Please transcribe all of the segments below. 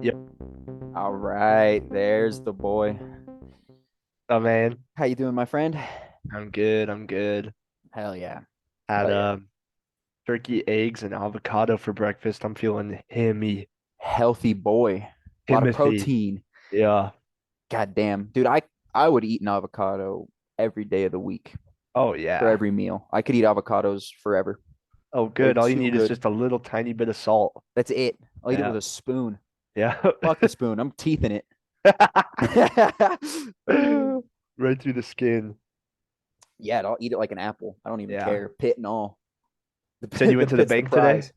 Yep. All right, there's the boy. Oh man, How you doing, my friend? I'm good. I'm good. Hell yeah. Had Hell yeah. turkey, eggs, and avocado for breakfast. I'm feeling Healthy boy. A lot of Timothy. protein. Yeah. God damn. Dude, I would eat an avocado every day of the week Oh for yeah. every meal. I could eat avocados forever. Oh They're good. All you too need is good. just a little tiny bit of salt. That's it. I'll eat it Yeah. with a spoon. Yeah. Fuck the spoon. I'm teething it. Right through the skin. Yeah, I'll eat it like an apple. I don't even Yeah. care. Pit and all. You said you The went to the pit's the bank today? prize.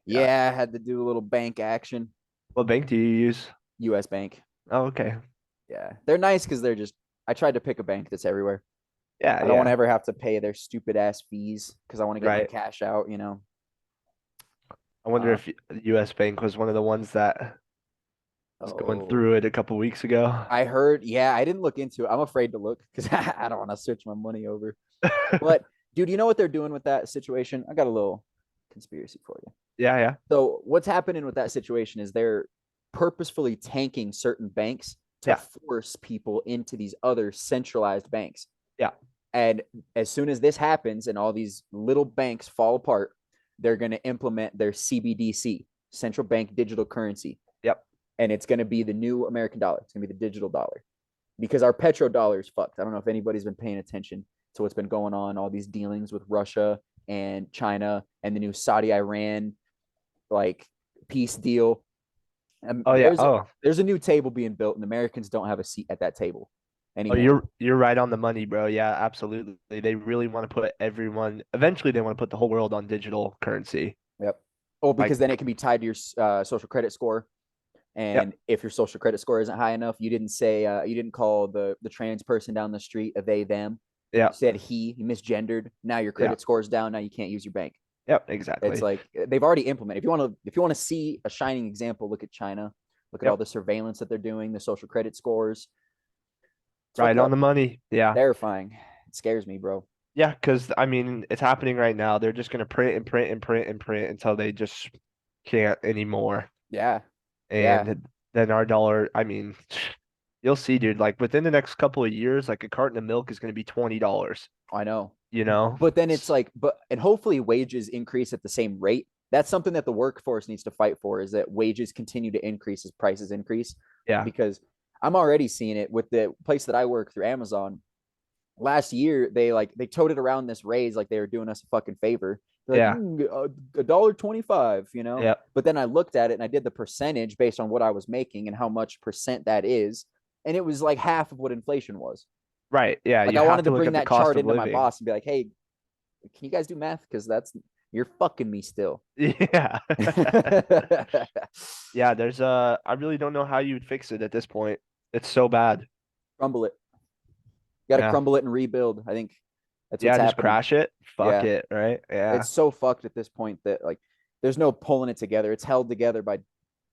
Yeah. Yeah, I had to do a little bank action. What bank do you use? US Bank. Oh, okay. Yeah. They're nice because they're just, I tried to pick a bank that's everywhere. Yeah, I don't want to yeah. ever have to pay their stupid ass fees because I want to get my Right. cash out. I wonder Uh, if US Bank was one of the ones that was going oh, through it a couple weeks ago. I heard, yeah, I didn't look into it. I'm afraid to look because I don't want to switch my money over. But, dude, you know what they're doing with that situation? I got a little conspiracy for you. Yeah, yeah. So, what's happening with that situation is they're purposefully tanking certain banks to Yeah. force people into these other centralized banks. Yeah. And as soon as this happens and all these little banks fall apart, they're going to implement their CBDC, central bank digital currency. Yep. And it's going to be the new American dollar. It's going to be the digital dollar because our petrodollar is fucked. I don't know if anybody's been paying attention to what's been going on, all these dealings with Russia and China and the new Saudi Iran like peace deal. And Oh yeah. Oh. there's a new table being built, and Americans don't have a seat at that table Oh, anymore. you're right on the money, bro. Yeah, absolutely. They really want to put everyone, eventually they want to put the whole world on digital currency. Yep. Oh, Like, because then it can be tied to your social credit score. yep, And if your social credit score isn't high enough, you didn't call the trans person down the street a they them. yeah, You said you misgendered. Now your yeah, credit score is down. Now you can't use your bank. yep, It's exactly. like they've already implemented. If you want to see a shining example, look at China. Look at all Yep, the surveillance that they're doing, the social credit scores. It's right fucked on up. the money. Yeah. Terrifying. It scares me, bro. Yeah, because I mean, it's happening right now. They're just gonna print and print and print and print until they just can't anymore. Yeah. Yeah. And then our dollar, I mean, you'll see, dude, like within the next couple of years, like a carton of milk is gonna be $20, I know. you know? But then it's like, and hopefully wages increase at the same rate. That's something that the workforce needs to fight for is that wages continue to increase as prices increase. Yeah, Because I'm already seeing it with the place that I work through Amazon. Last year, they toted around this raise like they were doing us a fucking favor. They're like, yeah, a dollar 25. yeah. But then I looked at it and I did the percentage based on what I was making and how much percent that is. And it was like half of what inflation was. Right. Yeah, Like you I have wanted to to look bring at the that cost chart of into my living. boss and be like, hey, can you guys do math? Because you're fucking me still. Yeah. Yeah, there's I really don't know how you would fix it at this point. It's so bad. Crumble it. You got to Yeah. crumble it and rebuild. I think that's what's Yeah, just happening. crash it. Fuck Yeah. it, right? Yeah. It's so fucked at this point that like there's no pulling it together. It's held together by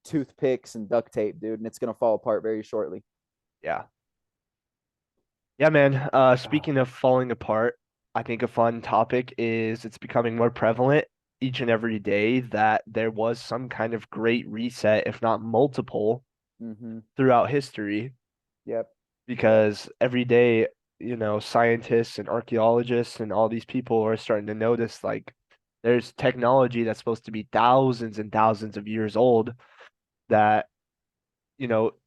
toothpicks and duct tape, dude, and it's gonna fall apart very shortly. Yeah. Yeah, man. Speaking of falling apart, I think a fun topic is it's becoming more prevalent each and every day that there was some kind of great reset, if not multiple, Mm-hmm. throughout history, Yep. Yep. because every day, scientists and archaeologists and all these people are starting to notice like there's technology that's supposed to be thousands and thousands of years old that,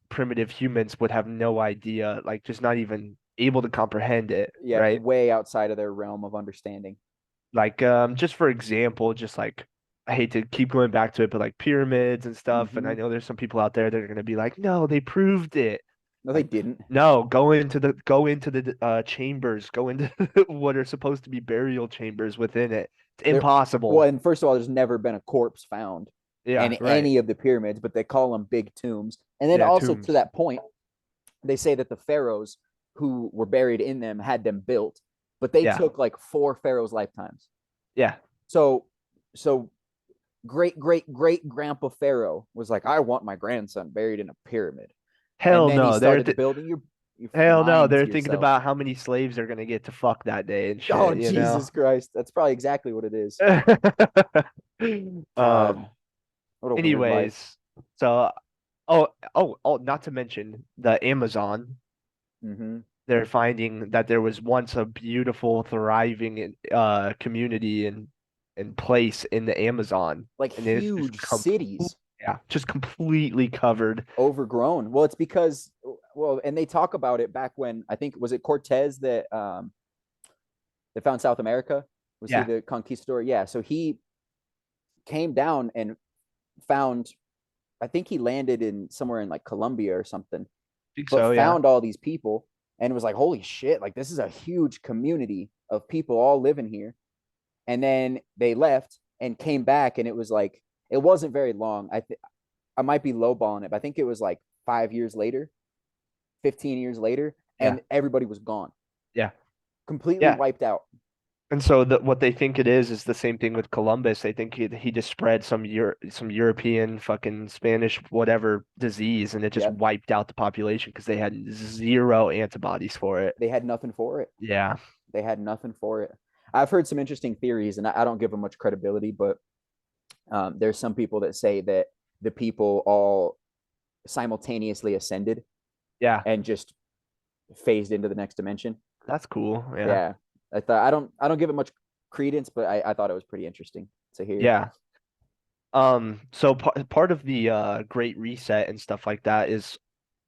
primitive humans would have no idea, like just not even able to comprehend it, Yep. right? Way outside of their realm of understanding. Like, just for example, just like I hate to keep going back to it, but like pyramids and stuff. And Mm-hmm. I know there's some people out there that are going to be like, no, they proved it. No, they Like, didn't. no, go into the chambers, go into what are supposed to be burial chambers within it. It's There. Well, impossible. and first of all, there's never been a corpse found in Yeah, right. any of the pyramids, but they call them big tombs. And then Yeah, also to tombs. that point, they say that the pharaohs who were buried in them had them built, but they Yeah, took like four pharaohs' lifetimes. yeah. So, so great grandpa Pharaoh was like, I want my grandson buried in a pyramid, and Hell then he no. started building your. Hell no, lying to they're thinking yourself. about how many slaves they're gonna get to fuck that day and Oh, shit, you know? Jesus Christ. That's probably exactly what it is. God, Um, what a weird life. anyways, so not to mention the Amazon. Hmm. They're finding that there was once a beautiful, thriving community and place in the Amazon, Like and it's just huge cities just completely covered. overgrown. Well, it's because, well, and they talk about it back when I think was it Cortez that found South America? Was he Yeah, I the conquistador? Yeah. So he came down and found, I think he landed in somewhere in like Colombia or something, think but so. Yeah, found all these people and was like, holy shit, like this is a huge community of people all living here. And then they left and came back, and it was like, it wasn't very long. I might be lowballing it, but I think it was like 5 years later, 15 years later, yeah, and everybody was gone, yeah, completely yeah. wiped out. And so what they think it is the same thing with Columbus. They think he just spread some European fucking Spanish whatever disease, and it just Yep. wiped out the population because they had zero antibodies for it. They had nothing for it. Yeah, They had nothing for it. I've heard some interesting theories, and I don't give them much credibility, but there's some people that say that the people all simultaneously ascended yeah, and just phased into the next dimension. that's cool. Yeah, Yeah, I don't give it much credence, but I thought it was pretty interesting to hear. yeah. So part of the Great Reset and stuff like that is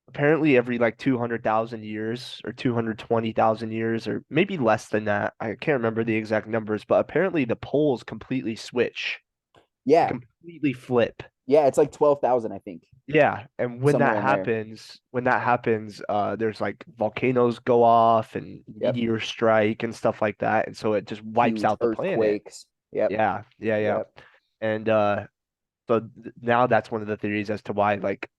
apparently every like 200,000 years or 220,000 years or maybe less than that. I can't remember the exact numbers, but apparently the poles completely switch. They Yeah, completely flip. yeah, it's like 12,000, I think, Yeah, and somewhere in there. when that happens, there's like volcanoes go off and Yep, meteors strike and stuff like that, and so it just wipes huge out the planet. earthquakes. Yep, Yeah, yeah, yeah. yep, And now that's one of the theories as to why like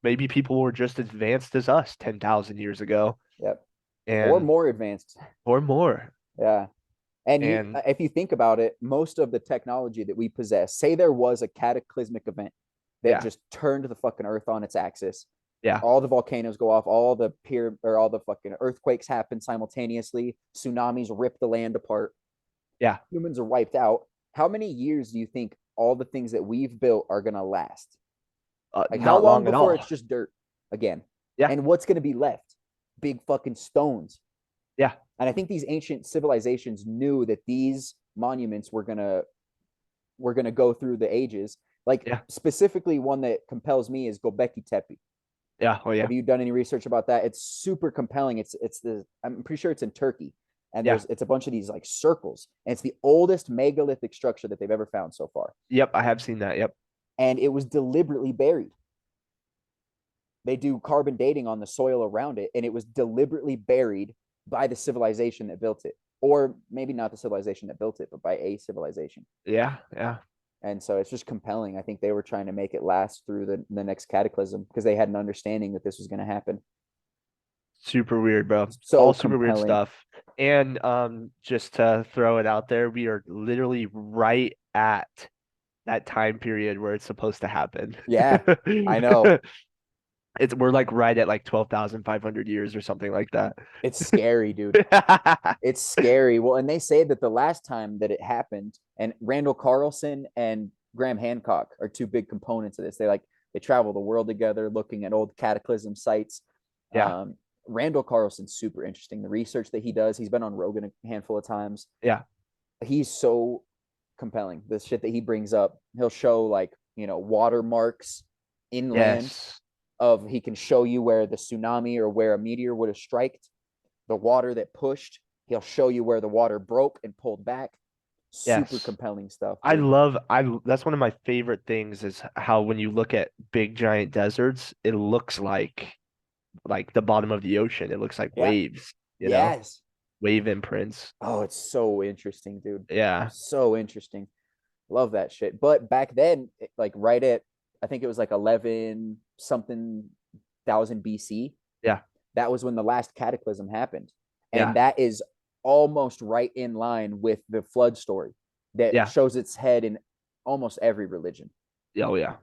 maybe people were just as advanced as us 10,000 years ago yep, or and more advanced. or more. Yeah. And And if you think about it, most of the technology that we possess, say there was a cataclysmic event that yeah, just turned the fucking earth on its axis, yeah, all the volcanoes go off, all the fucking earthquakes happen simultaneously, tsunamis rip the land apart, yeah. humans are wiped out. How many years do you think all the things that we've built are going to last? Like how Not long long at before it's all. just dirt again? Yeah, And what's going to be left? Big fucking stones. yeah, And I think these ancient civilizations knew that these monuments were gonna go through the ages. Like yeah, specifically, one that compels me is Gobekli Tepe. yeah. Oh yeah, Have you done any research about that? It's super compelling. I'm pretty sure it's in Turkey, and yeah. it's a bunch of these like circles, and it's the oldest megalithic structure that they've ever found so far, Yep, I have seen that. Yep. and it was deliberately buried. They do carbon dating on the soil around it, and it was deliberately buried by the civilization that built it, or maybe not the civilization that built it, but by a civilization. Yeah, yeah. And so it's just compelling. I think they were trying to make it last through the next cataclysm because they had an understanding that this was going to happen. Super weird, bro. So All super weird compelling. stuff. And just to throw it out there, we are literally right at that time period where it's supposed to happen. Yeah, I know. We're like right at like 12,500 years or something like that. It's scary, dude. It's scary. Well, and they say that the last time that it happened, and Randall Carlson and Graham Hancock are two big components of this. They travel the world together, looking at old cataclysm sites. Yeah, Um, Randall Carlson's super interesting. The research that he does, he's been on Rogan a handful of times. yeah, He's so compelling. The shit that he brings up, he'll show like watermarks inland yes, of he can show you where the tsunami or where a meteor would have striked the water that pushed. He'll show you where the water broke and pulled back. Super yes. compelling stuff, dude. That's one of my favorite things is how when you look at big giant deserts, it looks like the bottom of the ocean. It looks like Yeah. waves, Yes. wave imprints. Oh, it's so interesting, dude. Yeah, So interesting. Love that shit. But back then, like right at, I think it was like 11 something thousand BC, yeah, that was when the last cataclysm happened. And yeah, that is almost right in line with the flood story that yeah. shows its head in almost every religion. Oh yeah.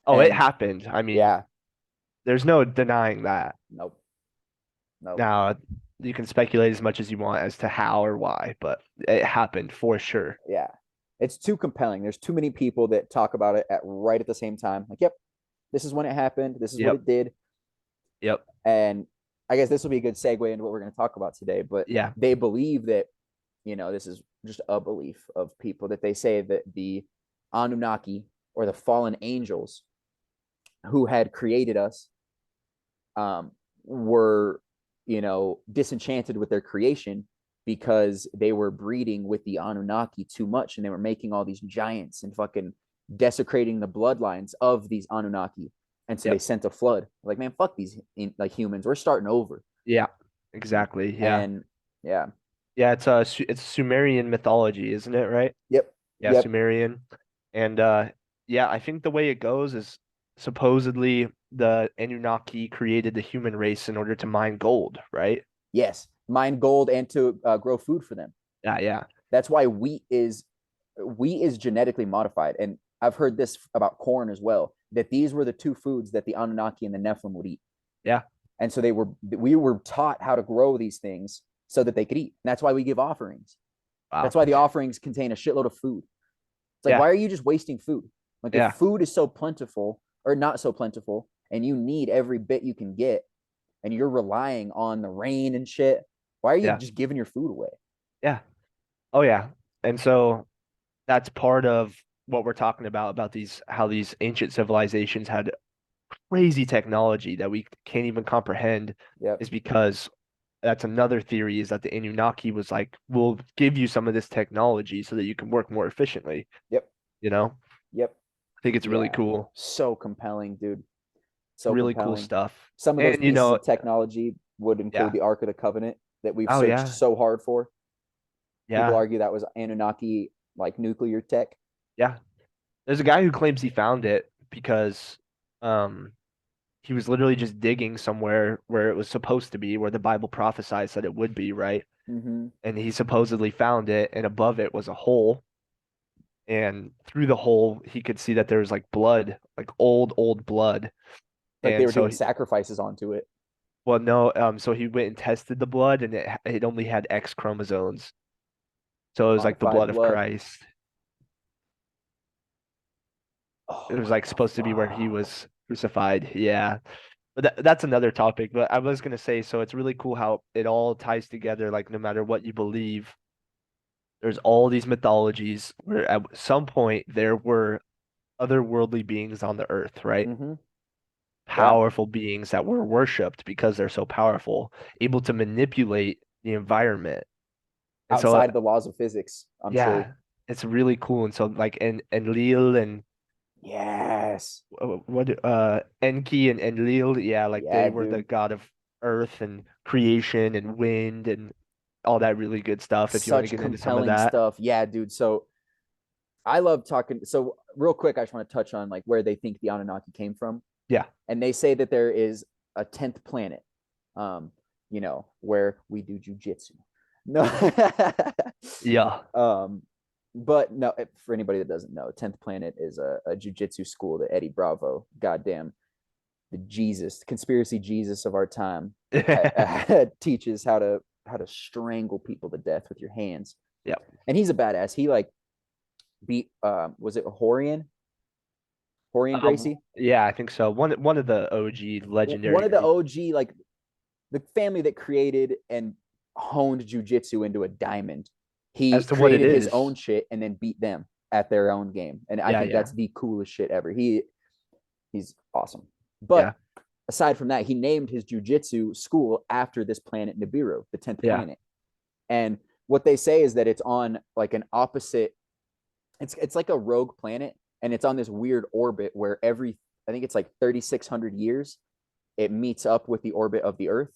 Oh, it And happened. I mean, yeah, there's no denying that. nope. Nope. Now, you can speculate as much as you want as to how or why, but it happened for sure. Yeah. It's too compelling. There's too many people that talk about it right at the same time. Like, yep, this is when it happened. This is what Yep. it did. Yep. And I guess this will be a good segue into what we're going to talk about today. But Yeah. they believe that, this is just a belief of people that they say that the Anunnaki or the fallen angels who had created us were, disenchanted with their creation because they were breeding with the Anunnaki too much and they were making all these giants and fucking desecrating the bloodlines of these Anunnaki. And so they Yep. sent a flood. Like, man, fuck these like humans. We're starting over. Yeah. Exactly. Yeah. And yeah. Yeah, it's Sumerian mythology, isn't it, right? Yep. Yeah, Yep. Sumerian. And yeah, I think the way it goes is supposedly the Anunnaki created the human race in order to mine gold, right? Yes. Mine gold and to grow food for them. Yeah, yeah. That's why wheat is genetically modified. And I've heard this about corn as well, that these were the two foods that the Anunnaki and the Nephilim would eat. Yeah. And so we were taught how to grow these things so that they could eat. And that's why we give offerings. That's Wow. why the offerings contain a shitload of food. It's like, Yeah. why are you just wasting food? Like, if Yeah. food is so plentiful or not so plentiful and you need every bit you can get and you're relying on the rain and shit, why are you Yeah. just giving your food away? Yeah. Oh yeah. And so that's part of what we're talking about these how these ancient civilizations had crazy technology that we can't even comprehend Yep. is because that's another theory is that the Anunnaki was like, we'll give you some of this technology so that you can work more efficiently, Yep. you know? Yep. I think it's really Yeah. cool. So compelling, dude. So Really cool compelling. stuff. Some of those And pieces of technology would include yeah. the Ark of the Covenant that we've Oh searched yeah. so hard for. People Yeah. argue that was Anunnaki like nuclear tech. Yeah. There's a guy who claims he found it because um he was literally just digging somewhere where it was supposed to be, where the Bible prophesied that it would be, right? Mm-hmm. And he supposedly found it, and above it was a hole. And through the hole, he could see that there was like blood, like old blood. Like they And were so, doing sacrifices onto it well, no, so he went and tested the blood, and it only had X chromosomes. So it was like the modified blood of blood. Christ. It Oh, was what like the supposed to be where he fuck? was crucified. Yeah. But that's another topic. But I was gonna say, so it's really cool how it all ties together. Like no matter what you believe, there's all these mythologies where at some point there were otherworldly beings on the earth, right? Mm-hmm. Yeah. Powerful beings that were worshipped because they're so powerful, able to manipulate the environment. And so, Outside of the laws of physics, I'm sure. yeah, it's really cool. And so, like, and Lil and Yes. what Enki and Enlil, yeah, like they Yeah, were the dude. god of earth and creation and wind and all that really good stuff. If you want to Such get into some of compelling that, stuff. Yeah, dude. So I love talking. So real quick, I just want to touch on like where they think the Anunnaki came from. yeah, And they say that there is a 10th planet, where we do jujitsu. No. yeah, um, but no, for anybody that doesn't know, 10th planet is a jujitsu school that Eddie Bravo, goddamn, the Jesus, conspiracy Jesus of our time, teaches how to strangle people to death with your hands. yeah, And he's a badass. He like beat was it Horian Gracie? yeah, I think so. One of the OG One legendary of the group OG, like the family that created and honed jujitsu into a diamond. He as to what it created his own is. shit and then beat them at their own game. And I Yeah, think yeah, that's the coolest shit ever. He's awesome. yeah, But aside from that, he named his jujitsu school after this planet Nibiru, the 10th yeah, planet. And what they say is that it's on like an opposite, it's like a rogue planet, and it's on this weird orbit where I think it's like 3,600 years it meets up with the orbit of the Earth.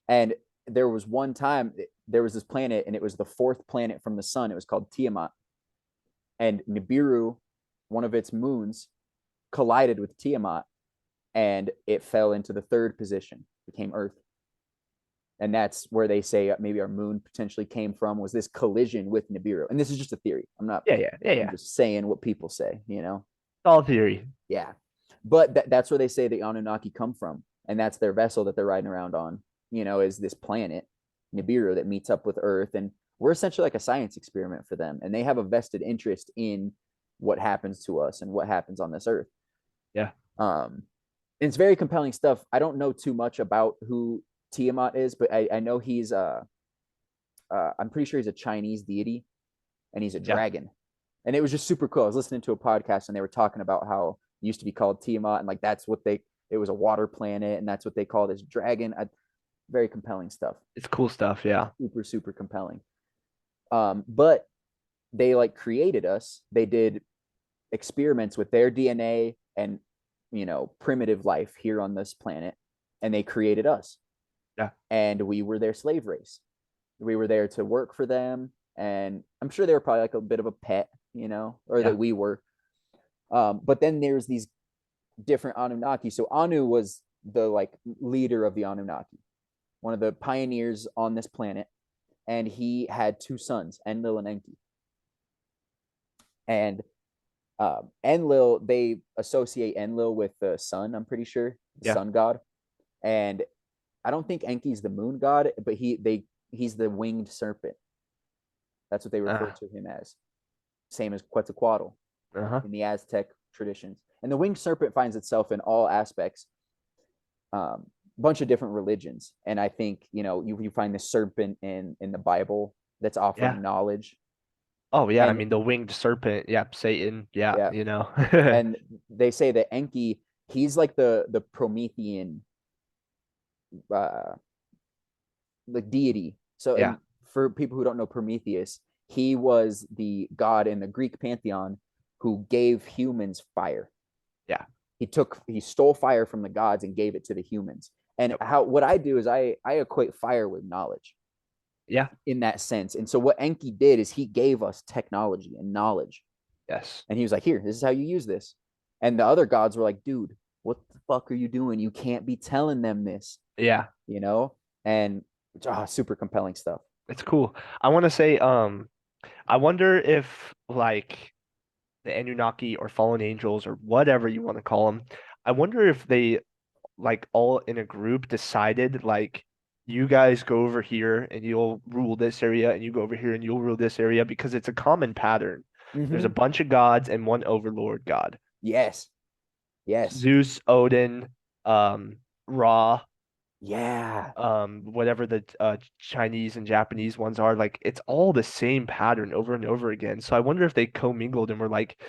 And there was one time there was this planet, and it was the fourth planet from the sun. It was called Tiamat, and Nibiru, one of its moons, collided with Tiamat, and it fell into the third position, became Earth. And that's where they say maybe our moon potentially came from, was this collision with Nibiru. And this is just a theory. yeah, yeah, yeah, I'm yeah. just saying what people say. All theory. Yeah. But that's where they say the Anunnaki come from. And that's their vessel that they're riding around on. is this planet, Nibiru, that meets up with Earth. And we're essentially like a science experiment for them. And they have a vested interest in what happens to us and what happens on this Earth. Yeah. Um, and it's very compelling stuff. I don't know too much about who Tiamat is, but I know he's I'm pretty sure he's a Chinese deity and he's a Yeah. dragon. And it was just super cool. I was listening to a podcast and they were talking about how it used to be called Tiamat and like that's what it was a water planet and that's what they call this dragon. Very compelling stuff. It's cool stuff. Yeah. Super, super compelling. But they like created us. They did experiments with their DNA and primitive life here on this planet, and they created us. Yeah. And we were their slave race. We were there to work for them, and I'm sure they were probably like a bit of a pet, or Yeah. that we were. But then there's these different Anunnaki. So Anu was the like leader of the Anunnaki, one of the pioneers on this planet, and he had two sons, Enlil and Enki. And Enlil, they associate Enlil with the sun, I'm pretty sure, the Yeah. sun god. And I don't think Enki's the moon god, but he's the winged serpent. That's what they refer Uh, to him as. Same as Quetzalcoatl uh-huh. in the Aztec traditions. And the winged serpent finds itself in all aspects, bunch of different religions. And I think, you find the serpent in the Bible that's Yeah. offering knowledge. Oh yeah. I And mean the winged serpent. Yeah. Satan. Yeah. yeah, You know. and they say that Enki, he's like the Promethean uh like deity. So, Yeah. and for people who don't know Prometheus, he was the god in the Greek pantheon who gave humans fire. Yeah. He stole fire from the gods and gave it to the humans. And Yep. what I do is I equate fire with knowledge Yeah. in that sense. And so what Enki did is he gave us technology and knowledge. Yes. And he was like, here, this is how you use this. And the other gods were like, dude, what the fuck are you doing? You can't be telling them this, Yeah. you know? And super compelling stuff. It's cool. I want to say, I wonder if like the Anunnaki or fallen angels or whatever you want to call them, I wonder if they like all in a group decided like you guys go over here and you'll rule this area and you go over here and you'll rule this area because it's a common pattern. There's a Mm-hmm. bunch of gods and one overlord god. Yes. Yes. Zeus, Odin, um, Ra, Yeah. whatever the Chinese and Japanese ones are, like it's all the same pattern over and over again. So I wonder if they commingled and were like,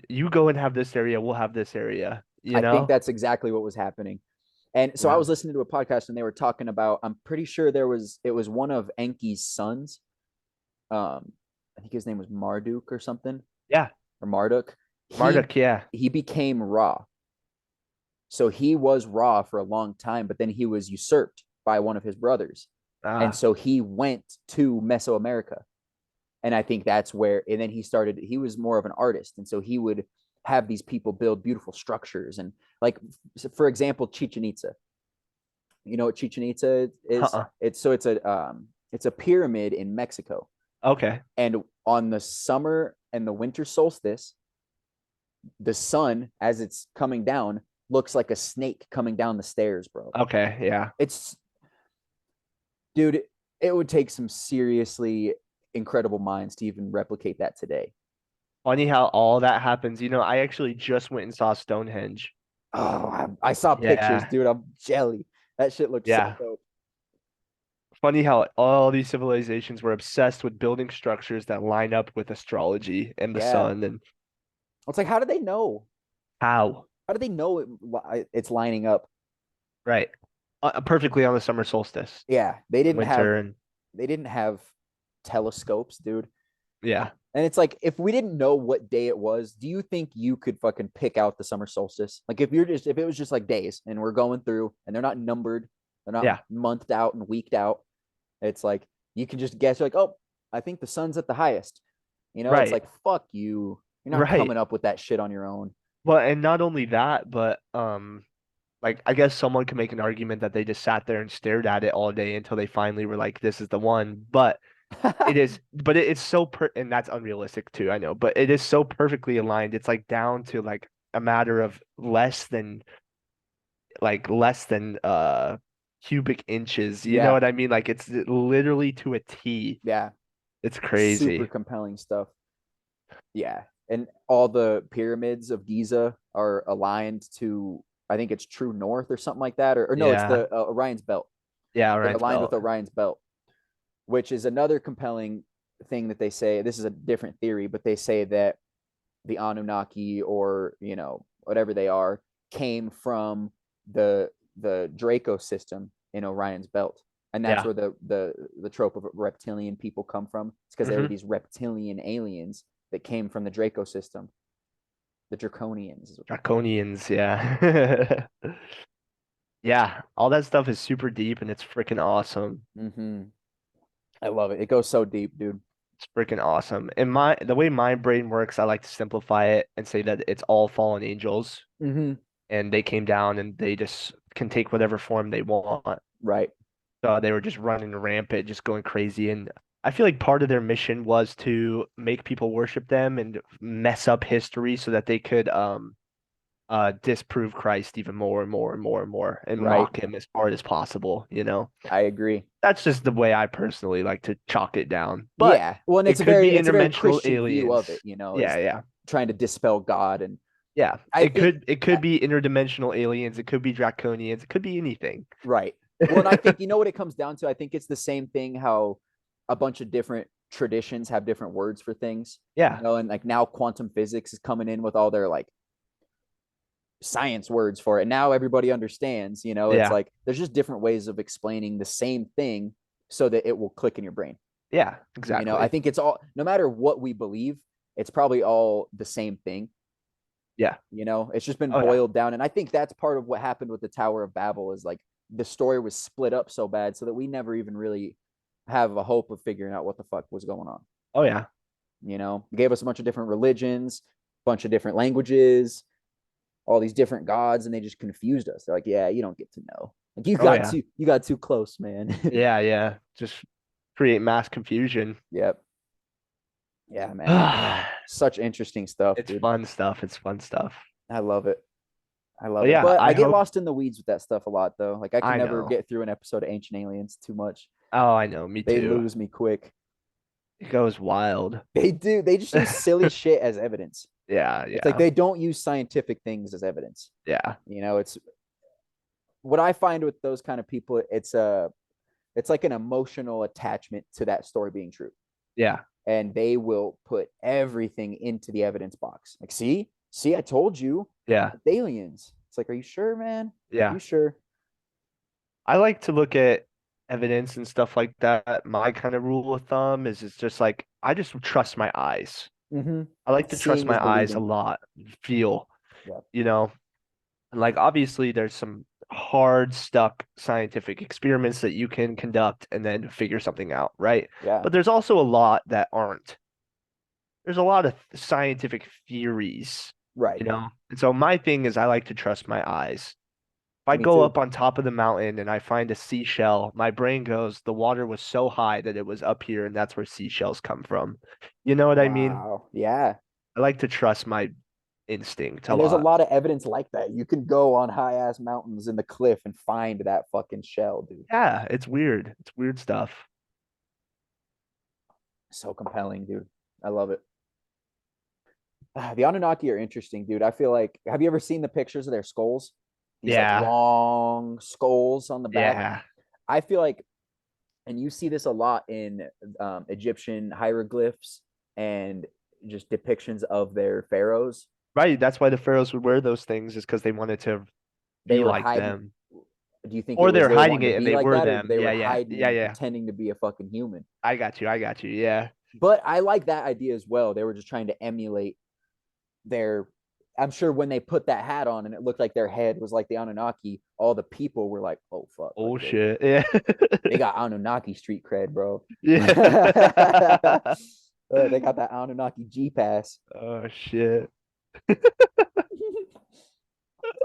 you go and have this area, we'll have this area, you I think know? that's exactly what was happening. And so I Yeah. was listening to a podcast and they were talking about, I'm pretty sure it was one of Enki's sons. I think his name was Marduk or something, Yeah. or Marduk. He Marduk, yeah. he became Ra. So he was Ra for a long time, but then he was usurped by one of his brothers. And Ah, so he went to Mesoamerica. And I think that's where, and then he was more of an artist. And so he would have these people build beautiful structures. And like, for example, Chichen Itza. You know what Chichen Itza is? uh-uh. It's a pyramid in Mexico. Okay. And on the summer and the winter solstice, the sun, as it's coming down, looks like a snake coming down the stairs, bro. Okay, yeah. It's, dude, it would take some seriously incredible minds to even replicate that today. Funny how all that happens. You know, I actually just went and saw Stonehenge. Oh, I saw pictures, Yeah. dude. I'm jelly. That shit looks so Yeah. dope. Funny how all these civilizations were obsessed with building structures that line up with astrology and the Yeah. sun and It's like, how do they know? how. How do they know it's lining up? Right. Perfectly on the summer solstice, Yeah, winter, and they didn't have telescopes, dude. yeah. And it's like, if we didn't know what day it was, do you think you could fucking pick out the summer solstice? Like, if it was just like days and we're going through and they're not numbered, they're not Yeah. monthed out and weeked out. It's like you can just guess, like, oh, I think the sun's at the highest. It's Right. like, fuck you. You're not Right. coming up with that shit on your own. Well, and not only that, but like I guess someone could make an argument that they just sat there and stared at it all day until they finally were like, this is the one. But it's so and that's unrealistic too, I know, but it is so perfectly aligned. It's like down to like a matter of less than cubic inches. You know Yeah, what I mean? Like it's literally to a T. yeah, It's super crazy. compelling stuff. Yeah, and all the pyramids of Giza are aligned to, I think it's true north or something like that, or no, it's Yeah. the Orion's belt. Yeah, They're Orion's aligned with belt. Orion's belt, which is another compelling thing that they say. This is a different theory, but they say that the Anunnaki, or whatever they are, came from the Draco system in Orion's belt, and that's Yeah. where the trope of reptilian people come from. It's because there were Hmm. these reptilian aliens that came from the Draco system, the Draconians is what they're called. Draconians, yeah. Yeah, all that stuff is super deep and it's freaking awesome. Mm-hmm. I love it. It goes so deep, dude. It's freaking awesome. And the way my brain works, I like to simplify it and say that it's all fallen angels Mm-hmm. and they came down and they just can take whatever form they want. Right, So they were just running rampant, just going crazy. And I feel like part of their mission was to make people worship them and mess up history so that they could disprove Christ even more and more and more and more and right. mock him as hard as possible, you know. I agree. That's just the way I personally like to chalk it down. But Yeah. Well, and it could be it's a very interdimensional Christian view of it, aliens. Yeah, is yeah. trying to dispel God. And Yeah. I think It could be interdimensional aliens, it could be draconians, it could be anything. right. Well, and I think what it comes down to. I think it's the same thing how a bunch of different traditions have different words for things. Yeah. And like now quantum physics is coming in with all their like science words for it. Now everybody understands, it's Yeah. like there's just different ways of explaining the same thing so that it will click in your brain. Yeah, I exactly. think it's all, no matter what we believe, it's probably all the same thing. Yeah. It's just been Oh yeah. boiled down. And I think that's part of what happened with the Tower of Babel, is like the story was split up so bad so that we never even really have a hope of figuring out what the fuck was going on. Oh yeah. It gave us a bunch of different religions, a bunch of different languages, all these different gods, and they just confused us. They're like, yeah, you don't get to know. Like Oh yeah. you got too close, man. Yeah, yeah. Just create mass confusion. Yep. Yeah, man. Such interesting stuff, It's dude. fun stuff. It's fun stuff. I love it. I love But it. yeah, But I I get hope lost in the weeds with that stuff a lot, though. Like I can I never know. get through an episode of Ancient Aliens too much. Oh, I know. Me They too. lose me quick. It goes wild. They do. They just use silly shit as evidence. Yeah, It's like yeah. they don't use scientific things as evidence. Yeah. It's what I find with those kind of people. It's like an emotional attachment to that story being true, Yeah. and they will put everything into the evidence box. Like, see, I told you, Yeah. aliens. It's like, are you sure, man? Yeah. You sure? I like to look at evidence and stuff like that. My kind of rule of thumb is it's just like I just trust my eyes. Mm-hmm. I like to trust Seeing is my eyes a believing. lot, feel, Yeah. you know. And like obviously there's some hard stuck scientific experiments that you can conduct and then figure something out, right? Yeah. But there's also a lot that aren't. There's a lot of scientific theories, Right. And so my thing is I like to trust my eyes. If I Me go too. up on top of the mountain and I find a seashell, my brain goes, the water was so high that it was up here, and that's where seashells come from. You know what I mean? Wow. Yeah. I like to trust my instinct a And there's a lot. lot of evidence like that. You can go on high ass mountains in the cliff and find that fucking shell, dude. Yeah, it's weird. It's weird stuff. So compelling, dude. I love it. The Anunnaki are interesting, dude. I feel like, have you ever seen the pictures of their skulls? These like Yeah, long skulls on the back. yeah. I feel like, and you see this a lot in Egyptian hieroglyphs and just depictions of their pharaohs. Right. That's why the pharaohs would wear those things, is because they wanted to They be were like hiding. them. Do you think it Or was they're they were hiding wanting to it and be they like were that, or them. they were Yeah, yeah, hiding yeah, and yeah. pretending to be a fucking human? I got you. I got you. Yeah. But I like that idea as well. They were just trying to emulate their. I'm sure when they put that hat on and it looked like their head was like the Anunnaki, all the people were like, "Oh fuck, like Oh shit. Yeah. they got Anunnaki street cred, bro." Yeah. They got that Anunnaki G pass. Oh shit.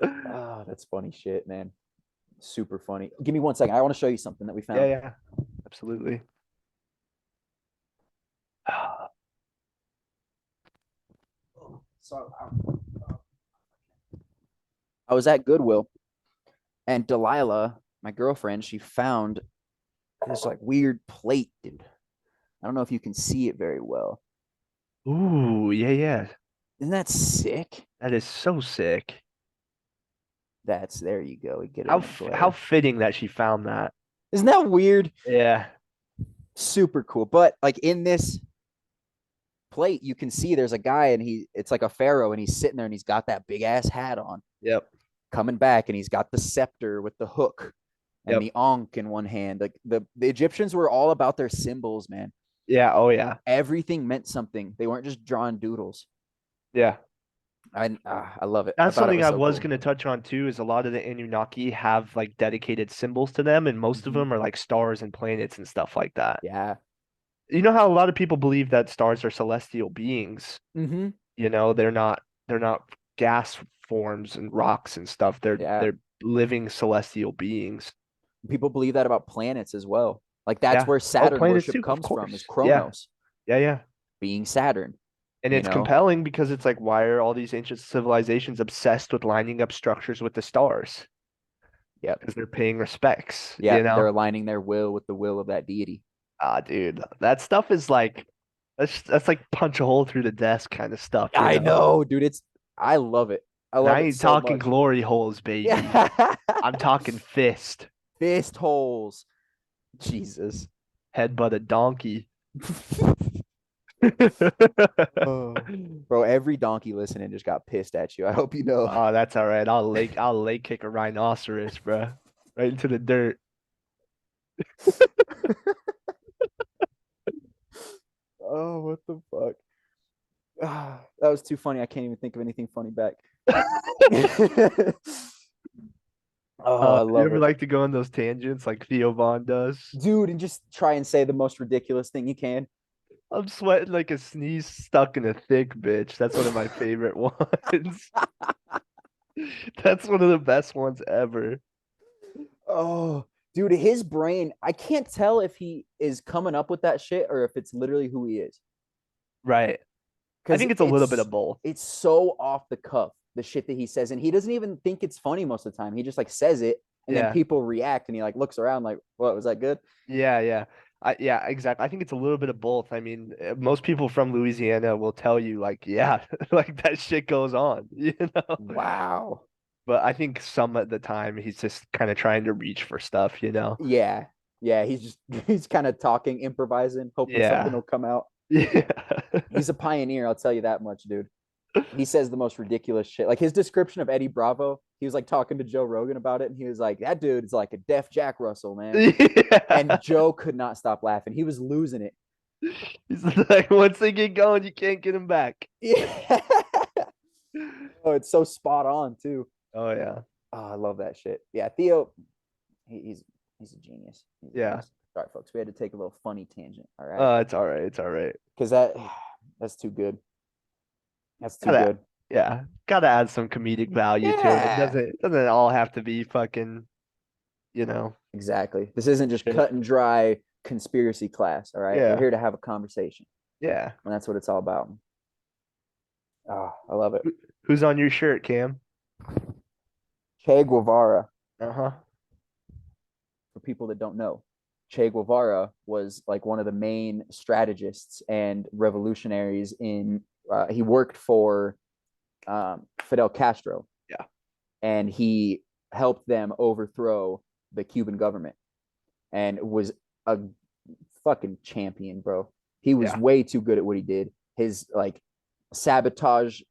Oh, that's funny shit, man. Super funny. Give me 1 second. I want to show you something that we Yeah, found. yeah. Absolutely. So I was at Goodwill, and Delilah my girlfriend, she found this like weird plate, dude. I don't know if you can see it very well. Ooh, yeah, yeah. Isn't that sick? That is so sick. That's there you go. We get it How in the how glare. fitting that she found that. Isn't that weird? Yeah. Super cool. But like in this plate, you can see there's a guy and it's like a pharaoh and he's sitting there and he's got that big ass hat on, Yep. coming back, and he's got the scepter with the hook and Yep. the ankh in one hand. Like the Egyptians were all about their symbols, man. Yeah. Oh yeah. Everything meant something. They weren't just drawing doodles. Yeah. I love it. I That's thought it something was I so was cool. going to touch on too, is a lot of the Anunnaki have like dedicated symbols to them, and most of Mm-hmm. them are like stars and planets and stuff like that. Yeah. You know how a lot of people believe that stars are celestial beings? Mm-hmm. You know, they're not gas forms and rocks and stuff. Yeah. They're living celestial beings. People believe that about planets as well. Like that's Yeah. where Oh, Saturn planets worship too, of comes from, is course. Yeah. Kronos Yeah, yeah. being Saturn, And you it's know? compelling because it's like, why are all these ancient civilizations obsessed with lining up structures with the stars? Yep. Because they're paying respects, Yeah. you They're know? aligning their will with the will of that deity. Ah, dude, that stuff is like that's like punch a hole through the desk kind of stuff, you I know? know, dude. I love it. I And love I it ain't so talking much. glory holes, baby. Yeah. I'm talking fist, Fist holes. Jesus. headbutt a donkey. Oh. Bro, every donkey listening just got pissed at you. I hope you know. Oh, that's all right. I'll leg kick a rhinoceros, bro. Right into the dirt. Oh, what the fuck? Ah, that was too funny. I can't even think of anything funny back. Oh, I You love ever it. like to go on those tangents like Theo Von does? Dude, and just try and say the most ridiculous thing you can. I'm sweating like a sneeze stuck in a thick bitch. That's one of my favorite ones. That's one of the best ones ever. Oh, dude, his brain, I can't tell if he is coming up with that shit or if it's literally who he is. Right. I Because think it's a little bit of both. it's so off the cuff, the shit that he says. And he doesn't even think it's funny most of the time. He just like says it and then Yeah. people react and he like looks around like, what, was that good? Yeah, yeah. Yeah, exactly. I think it's a little bit of both. I mean, most people from Louisiana will tell you like, yeah, like that shit goes on, you know? Wow. But I think some of the time he's just kind of trying to reach for stuff, you know? Yeah. Yeah. He's just, he's kind of talking, improvising, hoping something Yeah. will come out. Yeah. He's a pioneer. I'll tell you that much, dude. He says the most ridiculous shit. Like his description of Eddie Bravo, he was like talking to Joe Rogan about it, and he was like, "That dude is like a deaf Jack Russell, man." And Yeah. Joe could not stop laughing. He was losing it. He's like, once they get going, you can't get them back. Yeah. Oh, it's so spot on too. Oh yeah. Oh, I love that shit. Yeah, Theo, he's a genius. He's a Yeah. genius. Sorry, folks. We had to take a little funny tangent. All right, It's all right. It's all right. because that's too good. That's too Gotta, good. yeah, gotta add some comedic value to it. Yeah, It doesn't all have to be fucking, you know. exactly. This isn't just cut and dry conspiracy class. All right, we're Yeah. here to have a conversation, Yeah. and that's what it's all about. Oh, I love it. Who's on your shirt, Cam? Che Guevara, Uh-huh. for people that don't know, Che Guevara was like one of the main strategists and revolutionaries in. He worked for Fidel Castro, Yeah. and he helped them overthrow the Cuban government, and was a fucking champion, bro. He was Yeah. way too good at what he did. His like sabotage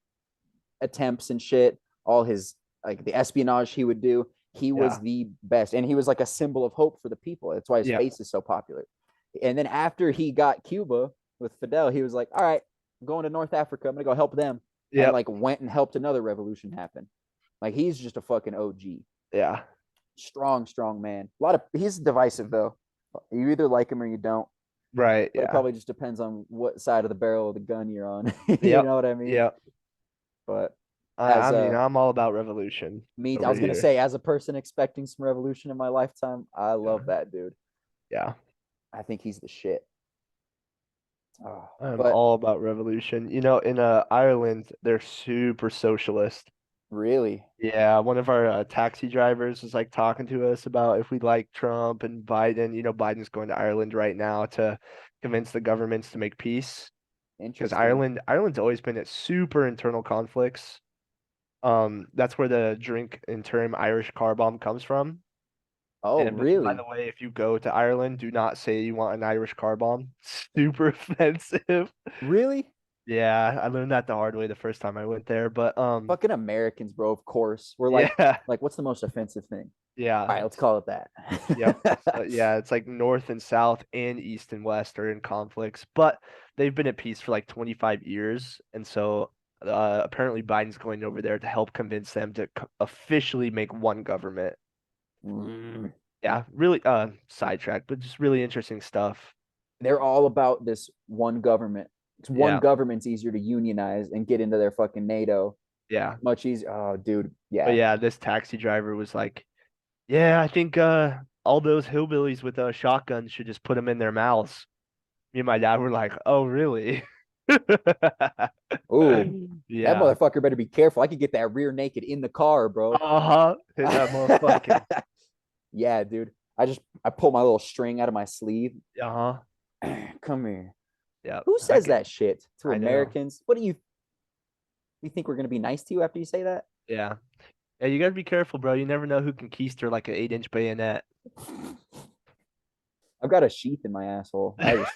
attempts and shit, all his like the espionage he would do. He was Yeah. the best, and he was like a symbol of hope for the people. That's why his Yeah. face is so popular. And then after he got Cuba with Fidel, he was like, "All right, I'm going to North Africa. I'm gonna go help them," and Yep. like went and helped another revolution happen. Like he's just a fucking OG. Yeah. Strong, strong man. A lot of he's divisive though. You either like him or you don't. Right. But it Yeah. probably just depends on what side of the barrel of the gun you're on. You Yep. know what I mean? Yep. But I as mean, a I'm all about revolution me, I over was gonna here. say, as a person expecting some revolution in my lifetime, I Yeah. love that dude. Yeah. I think he's the shit. Oh, I'm but all about revolution. You know, in Ireland, they're super socialist. Really? Yeah, one of our taxi drivers was like talking to us about if we like Trump and Biden. You know, Biden's going to Ireland right now to convince the governments to make peace because Interesting. Ireland's always been at super internal conflicts. That's where the drink and term Irish car bomb comes from. Oh, And by really? the way, if you go to Ireland, do not say you want an Irish car bomb. Super offensive. Really? Yeah, I learned that the hard way the first time I went there. But Fucking Americans, bro. Of course. We're yeah, like, what's the most offensive thing? All yeah, right, let's call it yep. that. Yeah, it's like north and south and east and west are in conflicts, but they've been at peace for like 25 years. And so apparently Biden's going over there to help convince them to officially make one government. Mm. Yeah, really sidetracked, but just really interesting stuff. They're all about this one government. It's one Yeah, government's easier to unionize and get into their fucking NATO. yeah. Much easier. Oh, dude. But Yeah. yeah, this taxi driver was like, "Yeah, I think all those hillbillies with shotguns should just put them in their mouths." Me and my dad were like, "Oh, really?" Oh, that Yeah. motherfucker better be careful. I could get that rear naked in the car, bro. Uh-huh. Hit that motherfucking. Yeah, dude. I pull my little string out of my sleeve. Uh-huh. Come here. Yeah. Who I says can. that shit to I know. Americans? What do you think we're gonna be nice to you after you say that? Yeah. Yeah, you gotta be careful, bro. You never know who can keister like an 8-inch bayonet. I've got a sheath in my asshole. I just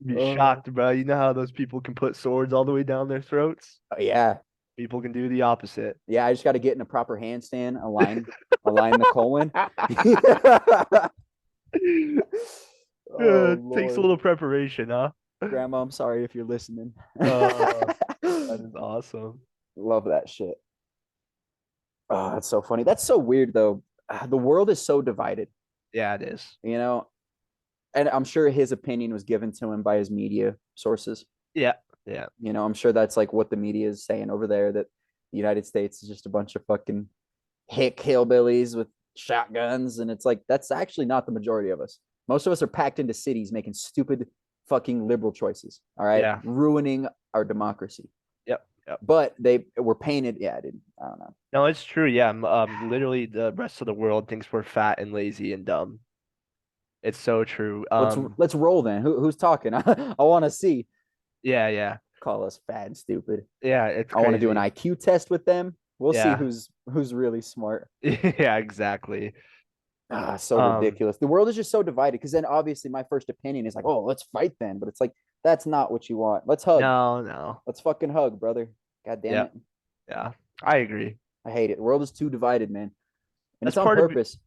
Be oh, shocked, bro. You know how those people can put swords all the way down their throats? yeah. People can do the opposite. Yeah, I just got to get in a proper handstand, align the colon. Oh Takes a Lord. little preparation, huh? Grandma, I'm sorry if you're listening. Uh, that is awesome. Love that shit. Oh, that's so funny. That's so weird though. The world is so divided, Yeah, it is. you know, and I'm sure his opinion was given to him by his media sources. Yeah, yeah, I'm sure that's like what the media is saying over there, that the United States is just a bunch of fucking hick hillbillies with shotguns. And it's like, that's actually not the majority of us. Most of us are packed into cities making stupid fucking liberal choices. All right. yeah. Ruining our democracy. Yep, yep. But they were painted. Yeah, dude. I don't know. No, it's true. Yeah, literally the rest of the world thinks we're fat and lazy and dumb. It's so true. Let's roll then. Who's talking? I want to see. Yeah, yeah, Call us fat and stupid. yeah. It's I want to do an crazy. IQ test with them. We'll see Yeah, who's really smart. yeah, exactly. So Um, ridiculous. The world is just so divided because then obviously my first opinion is like, oh, let's fight then. But it's like, that's not what you want. Let's hug. no, no. Let's fucking hug, brother. God damn Yeah, it. yeah. I agree. I hate it. The world is too divided, man. And That's it's on part of purpose.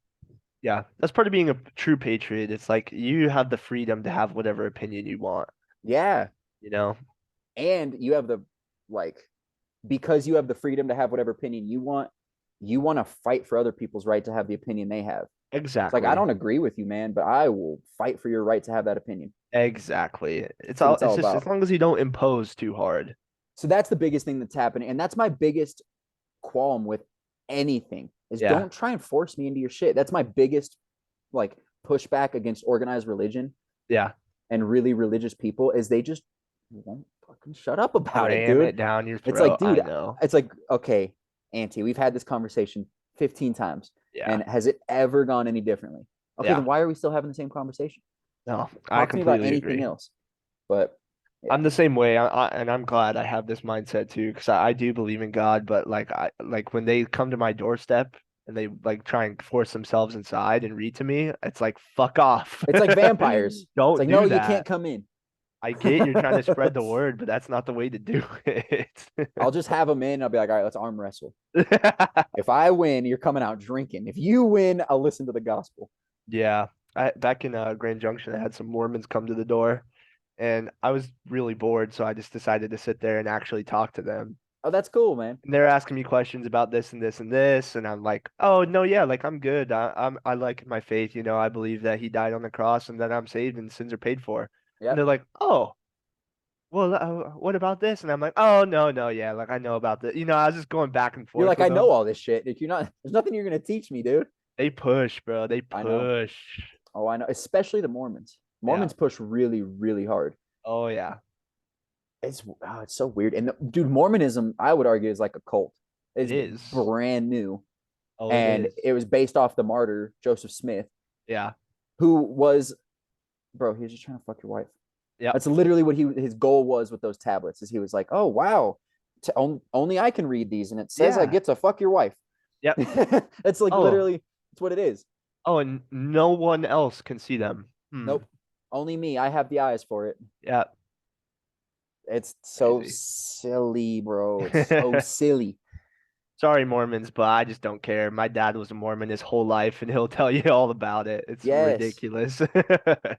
yeah. That's part of being a true patriot. It's like you have the freedom to have whatever opinion you want. Yeah. You know? And you have like, because you have the freedom to have whatever opinion you want to fight for other people's right to have the opinion they have. It's like, I Exactly. don't agree with you, man, but I will fight for your right to have that opinion. Exactly. It's That's what all. it's It's all just as about. long as you don't impose too hard. So that's the biggest thing that's happening. And that's my biggest qualm with anything is Yeah. don't try and force me into your shit. That's my biggest like pushback against organized religion Yeah. and really religious people is they just won't fucking shut up about it, Ram dude. it down your It's like, throat. I dude, know. it's like, okay, Auntie, we've had this conversation 15 times. Yeah. And has it ever gone any differently? Okay, then Yeah. why are we still having the same conversation? No, I Talk to me about completely anything agree. else. But yeah, I'm the same way. And I'm glad I have this mindset too, because I do believe in God, but like when they come to my doorstep and they like try and force themselves inside and read to me, it's like fuck off. it's like vampires. It's Don't like, no, do you can't that. come in. I get you're trying to spread the word, but that's not the way to do it. I'll just have them in. I'll be like, all right, let's arm wrestle. If I win, you're coming out drinking. If you win, I'll listen to the gospel. Yeah. Back in Grand Junction, I had some Mormons come to the door, and I was really bored, so I just decided to sit there and actually talk to them. Oh, that's cool, man. And they're asking me questions about this and this and this, and I'm like, "Oh, no, yeah, like I'm good. I like my faith, I believe that he died on the cross and that I'm saved and sins are paid for." And they're Yep. like, "Oh, well, what about this?" And I'm like, "Oh, no, no, yeah, like I know about this." I was just going back and You're forth like, with I know them. all this shit. If you're not, there's nothing you're gonna teach me, dude. They push, bro. They I know. push. Oh, I know. Especially the Mormons. Yeah. Mormons push really, really hard. Oh, yeah. it's so weird. And dude, Mormonism, I would argue, is like a cult. It It's is. brand new, Oh, it and is. it was based off the martyr Joseph Smith, Yeah. who was, bro. He was just trying to fuck your wife. Yep. That's literally what his goal was with those tablets. Is he was like, oh wow, only I can read these, and it says I Yeah. get to fuck your wife. Yep. It's like Oh. literally, it's what it is. Oh, and no one else can see them. Nope, only me. I have the eyes for it. Yeah. It's so Crazy. silly, bro. It's so silly. Sorry, Mormons, but I just don't care. My dad was a Mormon his whole life, and he'll tell you all about it. It's Yes. ridiculous.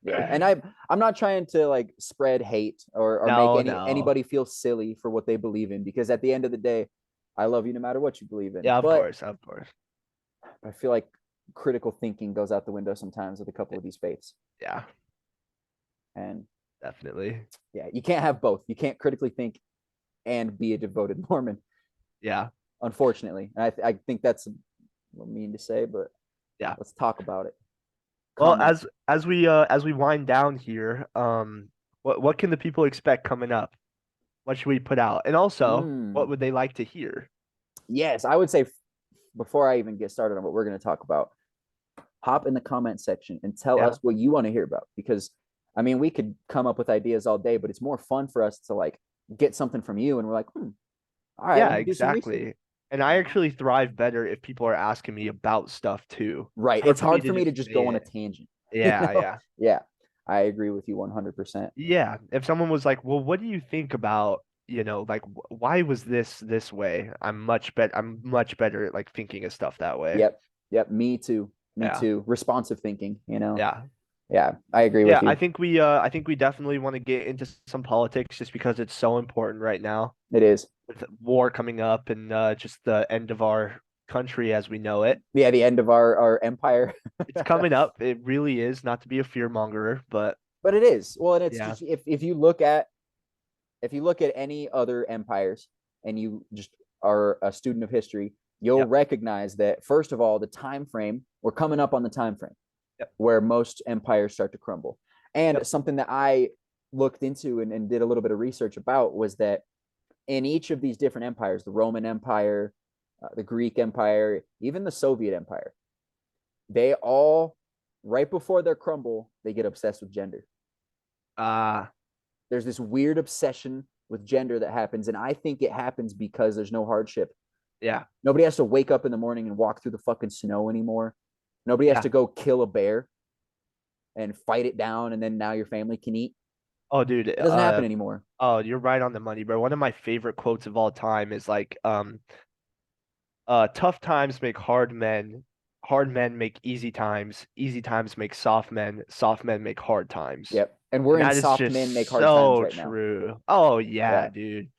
Yeah. And I'm not trying to like spread hate or make No, no. anybody feel silly for what they believe in, because at the end of the day, I love you no matter what you believe in. Yeah, of But course, of course. I feel like critical thinking goes out the window sometimes with a couple of these faiths. Yeah, And definitely. yeah, you can't have both. You can't critically think and be a devoted Mormon, Yeah, unfortunately. And I think that's mean to say, but yeah. let's talk about it. Well, Come up. as we wind down here, what can the people expect coming up? What should we put out? And also, what Mm. would they like to hear? Yes, I would say before I even get started on what we're going to talk about, hop in the comment section and tell Yeah, us what you want to hear about. Because I mean, we could come up with ideas all day, but it's more fun for us to like get something from you, and we're like, all right, let yeah, me do some research. exactly. And I actually thrive better if people are asking me about stuff too. It's Right. hard It's for me hard to for me to just just say go on a it. tangent. You Yeah, know? yeah. Yeah. I agree with you 100%. Yeah, if someone was like, "Well, what do you think about, like why was this way?" I'm much better at like thinking of stuff that way. Yep. Yep. Me too. Me Yeah. too. Responsive thinking, you know? Yeah. Yeah. I agree Yeah, with you. I think we definitely want to get into some politics just because it's so important right now It is. with war coming up and just the end of our country as we know it. Yeah. The end of our empire. It's coming up. It really is, not to be a fear mongerer, but But it is. Well, and it's yeah. just, if you look at any other empires and you just are a student of history, you'll Yep. recognize that first of all, the time frame, we're coming up on the time frame Yep. where most empires start to crumble. And Yep. something that I looked into and did a little bit of research about was that in each of these different empires, the Roman Empire, the Greek Empire, even the Soviet Empire, they all, right before their crumble, they get obsessed with gender. Uh There's this weird obsession with gender that happens, and I think it happens because there's no hardship. yeah. Nobody has to wake up in the morning and walk through the fucking snow anymore. Nobody has Yeah. to go kill a bear and fight it down, and then now your family can eat. Oh, dude, It doesn't happen anymore. oh, you're right on the money, bro. One of my favorite quotes of all time is like, tough times make hard men make easy times make soft men make hard times. Yep. And we're And in that is soft men make just hard times so right now. true. Oh yeah, Yeah, dude.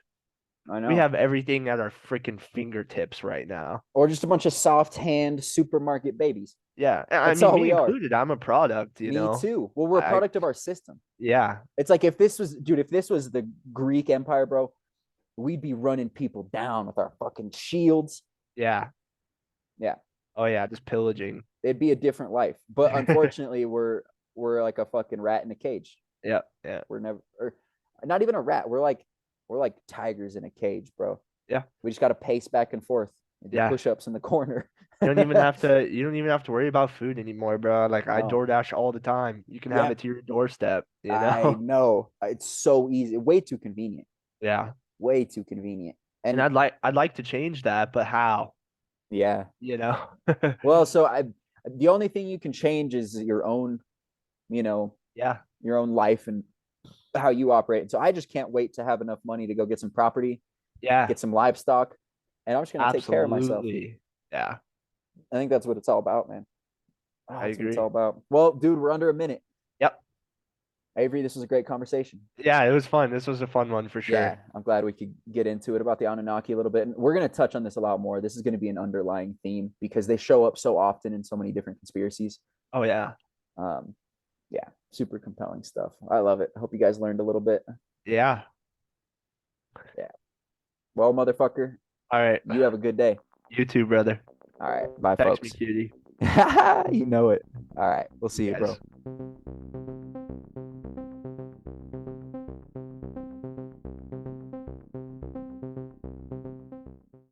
I We know. have everything at our freaking fingertips right now. Or just a bunch of soft hand supermarket babies. Yeah. I That's mean, all me we are. included. I'm a product, Me too. Well, we're a I product of our system. yeah. It's like if this was, dude, if this was the Greek Empire, bro, we'd be running people down with our fucking shields. Yeah. Yeah, Oh yeah, just pillaging. it'd be a different life. But unfortunately, we're like a fucking rat in a cage. Yeah, yeah, We're never, or not even a rat. We're like tigers in a cage, bro. yeah, We just got to pace back and forth and do yeah. push-ups in the corner. You don't even have to worry about food anymore, bro. Like I No, DoorDash all the time. You can have yeah, it to your doorstep, you I know? know. It's so easy, way too convenient, Yeah. way too convenient. And And I'd like to change that, but how? yeah, You know? well, so I, the only thing you can change is your own, you know, Yeah. your own life and how you operate. So I just can't wait to have enough money to go get some property, Yeah. get some livestock, and I'm just gonna take care of myself. Absolutely. Yeah. I think that's what it's all about, man. Oh, I that's what it's all agree. about. Well, dude, we're under a minute. Yep. Avery, this was a great conversation. Yeah, it was fun. This was a fun one for Yeah, sure. I'm glad we could get into it about the Anunnaki a little bit. And we're going to touch on this a lot more. This is going to be an underlying theme because they show up so often in so many different conspiracies. Oh yeah. Um, yeah, super compelling stuff. I love it. I hope you guys learned a little bit. Yeah. Yeah. Well, motherfucker, All right. you have a good day. You too, brother. All right. Bye, Text me, folks. cutie. You know it. All right. We'll see you, bro. Guys.